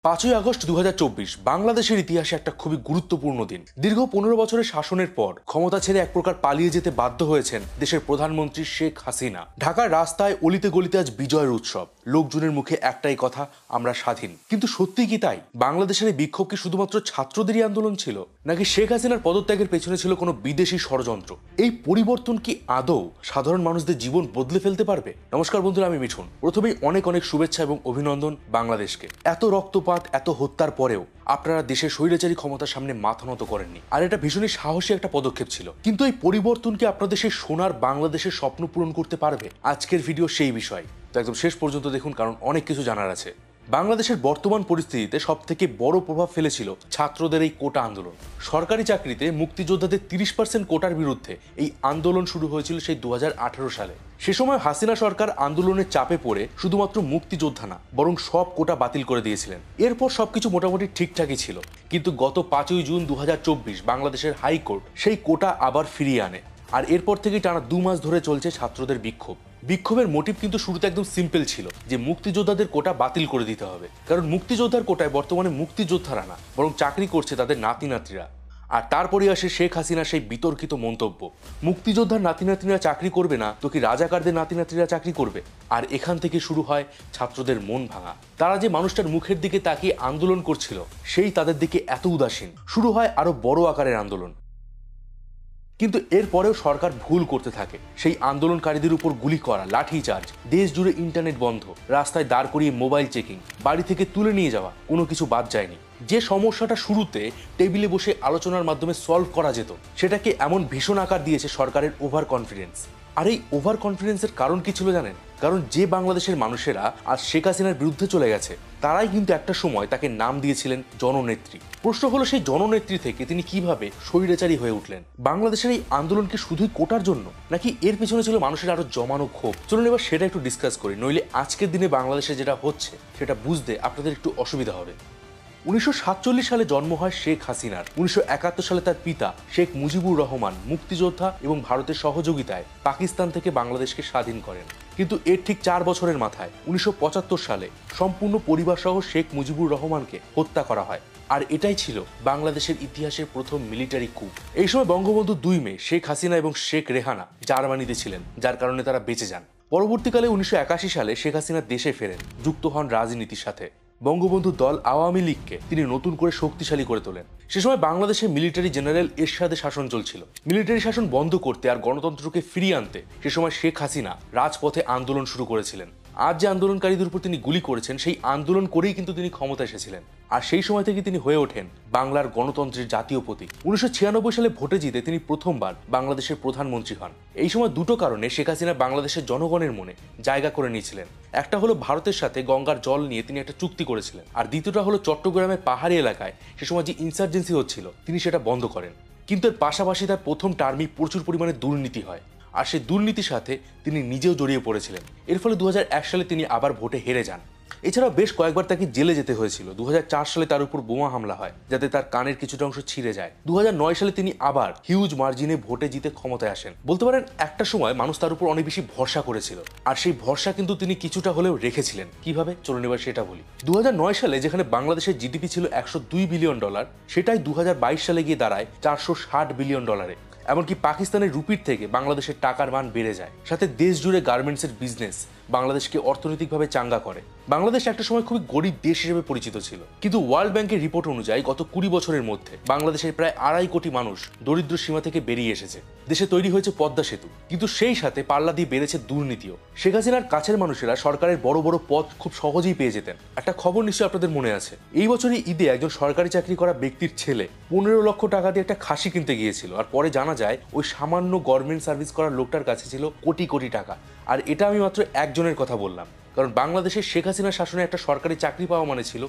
5ই August 2024 বাংলাদেশের ইতিহাসে একটা খুবই গুরুত্বপূর্ণ দিন। দীর্ঘ 15 বছরের শাসনের পর ক্ষমতা ছেড়ে এক প্রকার পালিয়ে যেতে বাধ্য হয়েছেন দেশের প্রধানমন্ত্রী শেখ হাসিনা। ঢাকার রাস্তায় অলিতে গলিতে আজ বিজয়ের উৎসব। লোকজনের মুখে একটাই কথা, আমরা স্বাধীন। কিন্তু সত্যি কি তাই? বাংলাদেশের এই বিক্ষোভ কি শুধুমাত্র ছাত্রদেরই আন্দোলন ছিল, নাকি শেখ হাসিনার পদত্যাগের পেছনে ছিল কোনো বিদেশি ষড়যন্ত্র? এই পরিবর্তন কি আদৌ সাধারণ মানুষদের জীবন বদলে ফেলতে পারবে? নমস্কার বন্ধুরা, আমি মিঠুন। প্রথমেই অনেক অনেক শুভেচ্ছা এবং অভিনন্দন বাংলাদেশকে। এত রক্তপাত, এত হত্যার পরেও আপনারা দেশের স্বৈরাচারী ক্ষমতার সামনে মাথা নত করেননি, আর এটা ভীষণই সাহসী একটা পদক্ষেপ ছিল। কিন্তু এই পরিবর্তন কি আপনাদের সেই সোনার বাংলাদেশের স্বপ্ন পূরণ করতে পারবে? আজকের ভিডিও সেই বিষয়, তো একদম শেষ পর্যন্ত দেখুন, কারণ অনেক কিছু জানার আছে। বাংলাদেশের বর্তমান পরিস্থিতিতে সবথেকে বড় প্রভাব ফেলেছিল ছাত্রদের এই কোটা আন্দোলন। সরকারি চাকরিতে মুক্তিযোদ্ধাদের 30% কোটার বিরুদ্ধে এই আন্দোলন শুরু হয়েছিল সেই 2018 সালে। সে সময় হাসিনা সরকার আন্দোলনের চাপে পড়ে শুধুমাত্র মুক্তিযোদ্ধা না, বরং সব কোটা বাতিল করে দিয়েছিলেন। এরপর সবকিছু মোটামুটি ঠিকঠাকই ছিল, কিন্তু গত 5ই জুন 2024 বাংলাদেশের হাইকোর্ট সেই কোটা আবার ফিরিয়ে আনে। আর এরপর থেকেই টানা 2 মাস ধরে চলছে ছাত্রদের বিক্ষোভ। বিক্ষোভের মোটিভ কিন্তু শুরুতে একদম সিম্পল ছিল, যে মুক্তিযোদ্ধাদের কোটা বাতিল করে দিতে হবে। কারণ মুক্তিযোদ্ধার কোটায় বর্তমানে মুক্তিযোদ্ধারা না, বরং চাকরি করছে তাদের নাতি নাতিরা। আর তারপরে আসে শেখ হাসিনার সেই বিতর্কিত মন্তব্য, মুক্তিযোদ্ধার নাতি নাতিরা চাকরি করবে না তো কি রাজাকারদের নাতি নাতিরা চাকরি করবে? আর এখান থেকে শুরু হয় ছাত্রদের মন ভাঙা। তারা যে মানুষটার মুখের দিকে তাকিয়ে আন্দোলন করছিল, সেই তাদের দিকে এত উদাসীন। শুরু হয় আরো বড় আকারের আন্দোলন। কিন্তু এরপরেও সরকার ভুল করতে থাকে। সেই আন্দোলনকারীদের উপর গুলি করা, লাঠিচার্জ, দেশ জুড়ে ইন্টারনেট বন্ধ, রাস্তায় দাঁড় করিয়ে মোবাইল চেকিং, বাড়ি থেকে তুলে নিয়ে যাওয়া, কোনো কিছু বাদ যায়নি। যে সমস্যাটা শুরুতে টেবিলে বসে আলোচনার মাধ্যমে সলভ করা যেত, সেটাকে এমন ভীষণ আকার দিয়েছে সরকারের ওভার কনফিডেন্স। আর এই ওভার কনফিডেন্সের কারণ কি ছিল জানেন? কারণ যে বাংলাদেশের মানুষেরা আজ শেখ হাসিনার বিরুদ্ধে চলে গেছে, তারাই কিন্তু একটা সময় তাকে নাম দিয়েছিলেন জননেত্রী। প্রশ্ন হলো, সেই জননেত্রী থেকে তিনি কিভাবে স্বৈরাচারী হয়ে উঠলেন? বাংলাদেশের এই আন্দোলন কি শুধুই কোটার জন্য, নাকি এর পেছনে ছিল মানুষের আরো জমানো ক্ষোভ? চলুন এবার সেটা একটু ডিসকাস করি, নইলে আজকের দিনে বাংলাদেশে যেটা হচ্ছে সেটা বুঝতে আপনাদের একটু অসুবিধা হবে। 1947 সালে জন্ম হয় শেখ হাসিনার। 1971 সালে তার পিতা শেখ মুজিবুর রহমান মুক্তিযোদ্ধা এবং ভারতের সহযোগিতায় পাকিস্তান থেকে বাংলাদেশকে স্বাধীন করেন। কিন্তু এর ঠিক 4 বছরের মাথায় 1975 সালে সম্পূর্ণ পরিবার সহ শেখ মুজিবুর রহমানকে হত্যা করা হয়। আর এটাই ছিল বাংলাদেশের ইতিহাসের প্রথম মিলিটারি কূপ। এই সময় বঙ্গবন্ধু 2 মেয়ে শেখ হাসিনা এবং শেখ রেহানা জার্মানিতে ছিলেন, যার কারণে তারা বেঁচে যান। পরবর্তীকালে 1981 সালে শেখ হাসিনা দেশে ফেরেন, যুক্ত হন রাজনীতির সাথে। বঙ্গবন্ধু দল আওয়ামী লীগকে তিনি নতুন করে শক্তিশালী করে তোলেন। সে সময় বাংলাদেশে মিলিটারি জেনারেল এরশাদের শাসন চলছিল। মিলিটারি শাসন বন্ধ করতে আর গণতন্ত্রকে ফিরিয়ে আনতে সে সময় শেখ হাসিনা রাজপথে আন্দোলন শুরু করেছিলেন। আজ যে আন্দোলনকারীদের উপর তিনি গুলি করেছেন, সেই আন্দোলন করেই কিন্তু তিনি ক্ষমতা এসেছিলেন। আর সেই সময় থেকে তিনি হয়ে ওঠেন বাংলার গণতন্ত্রের জাতীয় প্রতীক। 1996 সালে ভোটে জিতে তিনি প্রথমবার বাংলাদেশের প্রধানমন্ত্রী হন। এই সময় দুটো কারণে শেখ হাসিনা বাংলাদেশের জনগণের মনে জায়গা করে নিয়েছিলেন। একটা হলো ভারতের সাথে গঙ্গার জল নিয়ে তিনি একটা চুক্তি করেছিলেন, আর দ্বিতীয়টা হলো চট্টগ্রামের পাহাড়ি এলাকায় সে সময় যে ইনসার্জেন্সি হচ্ছিল, তিনি সেটা বন্ধ করেন। কিন্তু এর পাশাপাশি তার প্রথম টার্মেই প্রচুর পরিমাণে দুর্নীতি হয়, আর সেই দুর্নীতির সাথে তিনি নিজেও জড়িয়ে পড়েছিলেন। এর ফলে 2001 সালে তিনি আবার ভোটে হেরে যান। এছাড়াও বেশ কয়েকবার তাকে জেলে যেতে হয়েছিল। 2004 সালে তার উপর বোমা হামলা হয়, যাতে তার কানের কিছুটা অংশ ছিঁড়ে যায়। 2009 সালে তিনি আবার হিউজ মার্জিনে ভোটে জিতে ক্ষমতায় আসেন। বলতে পারেন একটা সময় মানুষ তার উপর অনেক বেশি ভরসা করেছিল, আর সেই ভরসা কিন্তু তিনি কিছুটা হলেও রেখেছিলেন। কিভাবে, চলুন এবার সেটা বলি। 2009 সালে যেখানে বাংলাদেশের জিডিপি ছিল $102 বিলিয়ন, সেটাই 2022 সালে গিয়ে দাঁড়ায় $460 বিলিয়ন। এমনকি পাকিস্তানের রুপির থেকে বাংলাদেশের টাকার মান বেড়ে যায়। সাথে দেশ জুড়ে গার্মেন্টসের বিজনেস বাংলাদেশকে অর্থনৈতিকভাবে চাঙ্গা করে। বাংলাদেশ একটা সময় খুবই গরিব দেশ হিসেবে পরিচিত ছিল, কিন্তু ওয়ার্ল্ড ব্যাংকের রিপোর্ট অনুযায়ী গত 20 বছরের মধ্যে বাংলাদেশের প্রায় 2.5 কোটি মানুষ দরিদ্র সীমা থেকে বেরিয়ে এসেছে। দেশে তৈরি হয়েছে পদ্মা সেতু, কিন্তু সেই সাথে পাল্লা দিয়ে বেড়েছে দুর্নীতিও। শেখ হাসিনার কাছের মানুষেরা সরকারের বড় বড় পদ খুব সহজেই পেয়ে যেতেন। একটা খবর নিশ্চয়ই আপনাদের মনে আছে, এই বছরই ঈদে একজন সরকারি চাকরি করা ব্যক্তির ছেলে 15 লক্ষ টাকা দিয়ে একটা খাসি কিনতে গিয়েছিল, আর পরে জানা যায় ওই সামান্য গভর্নমেন্ট সার্ভিস করার লোকটার কাছে ছিল কোটি কোটি টাকা। আর এটা আমি মাত্র একজনের কথা বললাম, কারণ বাংলাদেশের শেখ হাসিনার শাসনে একটা সরকারি চাকরি পাওয়া মানে ছিল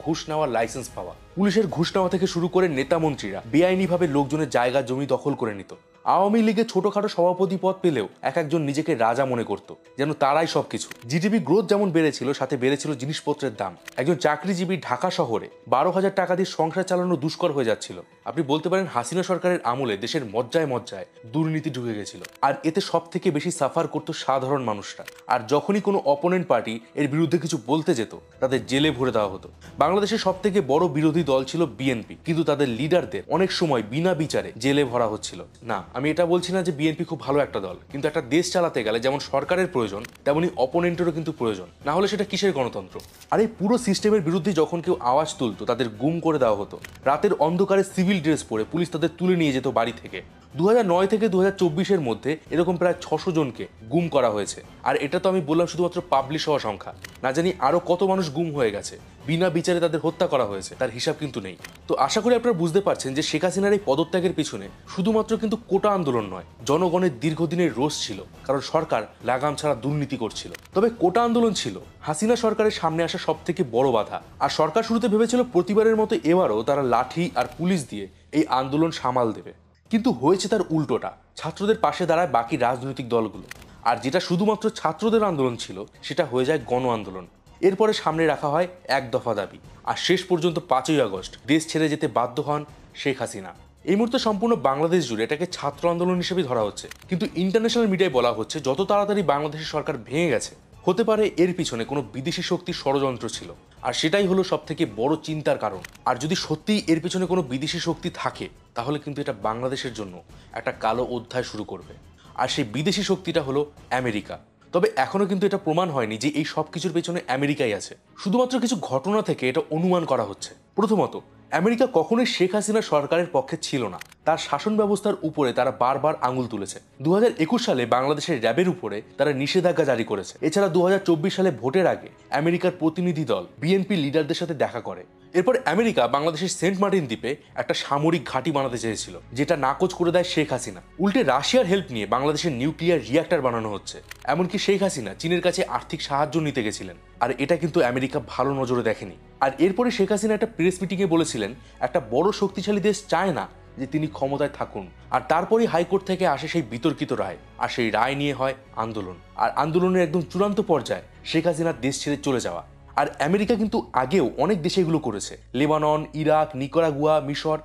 ঘুষ নেওয়ার লাইসেন্স পাওয়া। পুলিশের ঘুষ নেওয়া থেকে শুরু করে নেতা মন্ত্রীরা বেআইনিভাবে লোকজনের জায়গা জমি দখল করে নিত। আওয়ামী লীগের ছোটখাটো সভাপতি পদ পেলেও এক একজন নিজেকে রাজা মনে করত, যেন তারাই সবকিছু। জিডিপি গ্রোথ যেমন বেড়েছিল, সাথে বেড়েছিল জিনিসপত্রের দাম। একজন চাকরিজীবী ঢাকা শহরে 12,000 টাকা দিয়ে সংসার চালানো দুষ্কর হয়ে যাচ্ছিল। আপনি বলতে পারেন হাসিনা সরকারের আমলে দেশের মজ্জায় মজ্জায় দুর্নীতি ঢুকে গেছিল, আর এতে সব থেকে বেশি সাফার করত সাধারণ মানুষরা। আর যখনই কোনো অপোনেন্ট পার্টি এর বিরুদ্ধে কিছু বলতে যেত, তাদের জেলে ভরে দেওয়া হতো। বাংলাদেশের সব থেকে বড় বিরোধী দল ছিল বিএনপি, কিন্তু তাদের লিডারদের অনেক সময় বিনা বিচারে জেলে ভরা হচ্ছিল। না, আমি এটা বলছি না যে বিএনপি খুব ভালো একটা দল, কিন্তু একটা দেশ চালাতে গেলে যেমন সরকারের প্রয়োজন, তেমনি অপোনেন্টেরও কিন্তু প্রয়োজন, না হলে সেটা কিসের গণতন্ত্র? আর এই পুরো সিস্টেমের বিরুদ্ধে যখন কেউ আওয়াজ তুলতো, তাদের গুম করে দেওয়া হতো। রাতের অন্ধকারে সিভিল ড্রেস পরে পুলিশ তাদের তুলে নিয়ে যেত বাড়ি থেকে। 2009 থেকে 2024-এর মধ্যে এরকম প্রায় 600 জনকে গুম করা হয়েছে। আর এটা তো আমি বললাম শুধুমাত্র পাবলিশ হওয়া সংখ্যা, না জানি আরো কত মানুষ গুম হয়ে গেছে, বিনা বিচারে তাদের হত্যা করা হয়েছে, তার হিসাব কিন্তু নেই। তো আশা করি আপনারা বুঝতে পারছেন যে শেখ হাসিনার এই পদত্যাগের পিছনে শুধুমাত্র কিন্তু কোটা আন্দোলন নয়, জনগণের দীর্ঘদিনের রোষ ছিল, কারণ সরকার লাগাম ছাড়া দুর্নীতি করছিল। তবে কোটা আন্দোলন ছিল হাসিনা সরকারের সামনে আসা সব থেকে বড় বাধা। আর সরকার শুরুতে ভেবেছিল প্রতিবারের মতো এবারও তারা লাঠি আর পুলিশ দিয়ে এই আন্দোলন সামাল দেবে, কিন্তু হয়েছে তার উল্টোটা। ছাত্রদের পাশে দাঁড়ায় বাকি রাজনৈতিক দলগুলো, আর যেটা শুধুমাত্র ছাত্রদের আন্দোলন ছিল সেটা হয়ে যায় গণ আন্দোলন। এরপরে সামনে রাখা হয় এক দফা দাবি, আর শেষ পর্যন্ত 5ই আগস্ট দেশ ছেড়ে যেতে বাধ্য হন শেখ হাসিনা। এই মুহূর্তে সম্পূর্ণ বাংলাদেশ জুড়ে এটাকে ছাত্র আন্দোলন হিসেবে ধরা হচ্ছে, কিন্তু ইন্টারন্যাশনাল মিডিয়ায় বলা হচ্ছে যত তাড়াতাড়ি বাংলাদেশের সরকার ভেঙে গেছে, হতে পারে এর পিছনে কোনো বিদেশি শক্তির ষড়যন্ত্র ছিল। আর সেটাই হলো সব থেকে বড় চিন্তার কারণ। আর যদি সত্যিই এর পিছনে কোনো বিদেশি শক্তি থাকে, তাহলে কিন্তু এটা বাংলাদেশের জন্য একটা কালো অধ্যায় শুরু করবে। আর সেই বিদেশি শক্তিটা হলো আমেরিকা। তবে এখনো কিন্তু এটা প্রমাণ হয়নি যে এই সব কিছুর পেছনে আমেরিকাই আছে। শুধুমাত্র কিছু ঘটনা থেকে এটা অনুমান করা হচ্ছে। প্রথমত, আমেরিকা কখনোই শেখ হাসিনা সরকারের পক্ষে ছিল না। তার শাসন ব্যবস্থার উপরে তারা বারবার আঙুল তুলেছে। 2021 সালে বাংলাদেশের র্যাবের উপরে তারা নিষেধাজ্ঞা জারি করেছে। এছাড়া 2024 সালে ভোটের আগে আমেরিকার প্রতিনিধি দল বিএনপি লিডারদের সাথে দেখা করে। এরপর আমেরিকা বাংলাদেশের সেন্ট মার্টিন দ্বীপে একটা সামরিক ঘাঁটি বানাতে চেয়েছিল, যেটা নাকচ করে দেয় শেখ হাসিনা। উল্টে রাশিয়ার হেল্প নিয়ে বাংলাদেশের নিউক্লিয়ার রিঅ্যাক্টর বানানো হচ্ছে। এমনকি শেখ হাসিনা চীনের কাছে আর্থিক সাহায্য নিতে গেছিলেন, আর এটা কিন্তু আমেরিকা ভালো নজরে দেখেনি। আর এরপরে শেখ হাসিনা একটা প্রেস মিটিংয়ে বলেছিলেন একটা বড় শক্তিশালী দেশ চায় না যে তিনি ক্ষমতায় থাকুন। আর তারপরই হাইকোর্ট থেকে আসে সেই বিতর্কিত রায়, আর সেই রায় নিয়ে হয় আন্দোলন। আর আন্দোলনের একদম চূড়ান্ত পর্যায়ে শেখ হাসিনার দেশ ছেড়ে চলে যাওয়া। আর আমেরিকা কিন্তু আগেও অনেক দেশে এগুলো করেছে, লেবানন, ইরাক, নিকারাগুয়া, মিশর।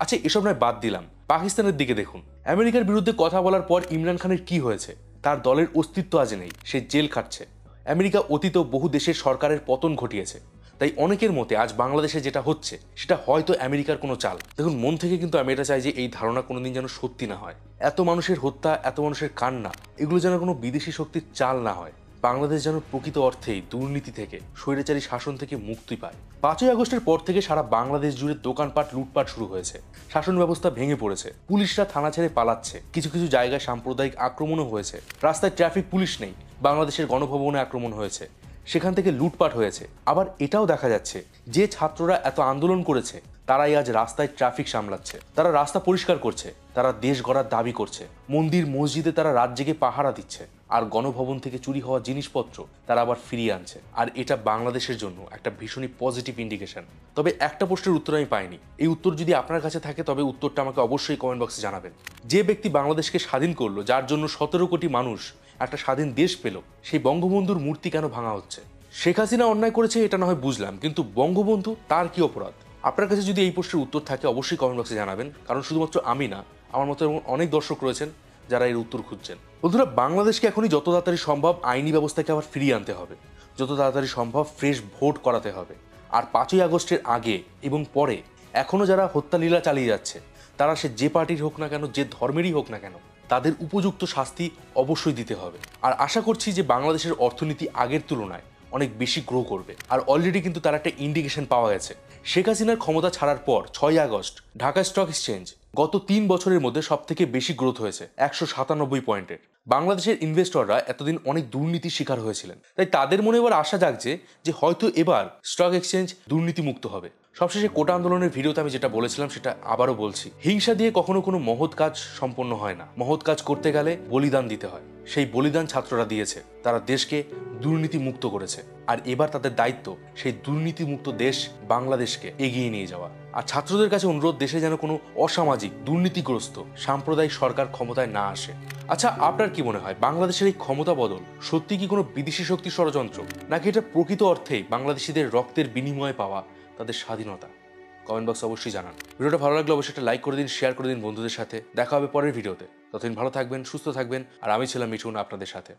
আচ্ছা, এসব নয় বাদ দিলাম, পাকিস্তানের দিকে দেখুন। আমেরিকার বিরুদ্ধে কথা বলার পর ইমরান খানের কি হয়েছে? তার দলের অস্তিত্ব আজ নেই, সে জেল খাটছে। আমেরিকা অতীতেও বহু দেশের সরকারের পতন ঘটিয়েছে। তাই অনেকের মতে আজ বাংলাদেশে যেটা হচ্ছে সেটা হয়তো আমেরিকার কোনো চাল। দেখুন, মন থেকে কিন্তু আমি এটা চাই যে এই ধারণা কোনোদিন যেন সত্যি না হয়। এত মানুষের হত্যা, এত মানুষের কান্না, এগুলো যেন কোনো বিদেশি শক্তির চাল না হয়। বাংলাদেশ যেন প্রকৃত অর্থেই দুর্নীতি থেকে, স্বৈরাচারী শাসন থেকে মুক্তি পায়। 5ই আগস্টের পর থেকে সারা বাংলাদেশ জুড়ে দোকানপাট লুটপাট শুরু হয়েছে। শাসন ব্যবস্থা ভেঙে পড়েছে, পুলিশরা থানা ছেড়ে পালাচ্ছে, কিছু কিছু জায়গায় সাম্প্রদায়িক আক্রমণও হয়েছে। রাস্তায় ট্রাফিক পুলিশ নেই, বাংলাদেশের গণভবনে আক্রমণ হয়েছে, সেখান থেকে লুটপাট হয়েছে। আবার এটাও দেখা যাচ্ছে যে ছাত্ররা এত আন্দোলন করেছে তারাই আজ রাস্তায় ট্রাফিক সামলাচ্ছে, তারা রাস্তা পরিষ্কার করছে, তারা দেশ গড়ার দাবি করছে, মন্দির মসজিদে তারা রাত জেগে পাহারা দিচ্ছে, আর গণভবন থেকে চুরি হওয়া জিনিসপত্র তারা আবার ফিরিয়ে আনছে। আর এটা বাংলাদেশের জন্য একটা ভীষণই পজিটিভ ইন্ডিকেশন। তবে একটা প্রশ্নের উত্তর আমি পাইনি। এই উত্তর যদি আপনার কাছে থাকে তবে উত্তরটা আমাকে অবশ্যই কমেন্ট বক্সে জানাবেন। যে ব্যক্তি বাংলাদেশকে স্বাধীন করলো, যার জন্য 17 কোটি মানুষ একটা স্বাধীন দেশ পেল, সেই বঙ্গবন্ধুর মূর্তি কেন ভাঙা হচ্ছে? শেখ হাসিনা অন্যায় করেছে এটা না হয় বুঝলাম, কিন্তু বঙ্গবন্ধু, তার কি অপরাধ? আপনার কাছে যদি এই প্রশ্নের উত্তর থাকে অবশ্যই কমেন্ট বক্সে জানাবেন, কারণ শুধুমাত্র আমি না, আমার মতো অনেক দর্শক রয়েছেন যারা এর উত্তর খুঁজছেন। বন্ধুরা, বাংলাদেশকে এখনই যত তাড়াতাড়ি সম্ভব আইনি ব্যবস্থাকে আবার ফিরিয়ে আনতে হবে, যত তাড়াতাড়ি সম্ভব ফ্রেশ ভোট করাতে হবে। আর 5ই আগস্টের আগে এবং পরে এখনও যারা হত্যালীলা চালিয়ে যাচ্ছে, তারা সে যে পার্টির হোক না কেন, যে ধর্মেরই হোক না কেন, তাদের উপযুক্ত শাস্তি অবশ্যই দিতে হবে। আর আশা করছি যে বাংলাদেশের অর্থনীতি আগের তুলনায় অনেক বেশি গ্রো করবে। আর অলরেডি কিন্তু তার একটা ইন্ডিকেশন পাওয়া গেছে। শেখ হাসিনার ক্ষমতা ছাড়ার পর 6ই আগস্ট ঢাকা স্টক এক্সচেঞ্জ গত 3 বছরের মধ্যে সব থেকে বেশি গ্রোথ হয়েছে, 197 পয়েন্টের। বাংলাদেশের ইনভেস্টররা এতদিন অনেক দুর্নীতির শিকার হয়েছিলেন, তাই তাদের মনে এবার আশা জাগছে যে হয়তো এবার স্টক এক্সচেঞ্জ দুর্নীতিমুক্ত হবে। সবশেষে কোটা আন্দোলনের ভিডিওতে আমি যেটা বলেছিলাম সেটা আবারও বলছি, হিংসা দিয়ে কখনো কোনো মহৎ কাজ সম্পন্ন হয় না। মহৎ কাজ করতে গেলে বলিদান দিতে হয়। সেই বলিদান ছাত্ররা দিয়েছে, তারা দেশকে দুর্নীতি মুক্ত করেছে। আর এবার তাদের দায়িত্ব সেই দুর্নীতিমুক্ত দেশ বাংলাদেশকে এগিয়ে নিয়ে যাওয়া। আর ছাত্রদের কাছে অনুরোধ, দেশে যেন কোনো অসামাজিক দুর্নীতিগ্রস্ত সাম্প্রদায়িক সরকার ক্ষমতায় না আসে। আচ্ছা, আপনার কি মনে হয় বাংলাদেশের এই ক্ষমতা বদল সত্যি কি কোনো বিদেশি শক্তির ষড়যন্ত্র, নাকি এটা প্রকৃত অর্থেই বাংলাদেশিদের রক্তের বিনিময়ে পাওয়া তাদের স্বাধীনতা? কমেন্ট বক্সে অবশ্যই জানান। ভিডিওটা ভালো লাগলে অবশ্যই একটা লাইক করে দিন, শেয়ার করে দিন বন্ধুদের সাথে। দেখা হবে পরের ভিডিওতে। ততদিন ভালো থাকবেন, সুস্থ থাকবেন। আর আমি ছিলাম মিঠুন আপনাদের সাথে।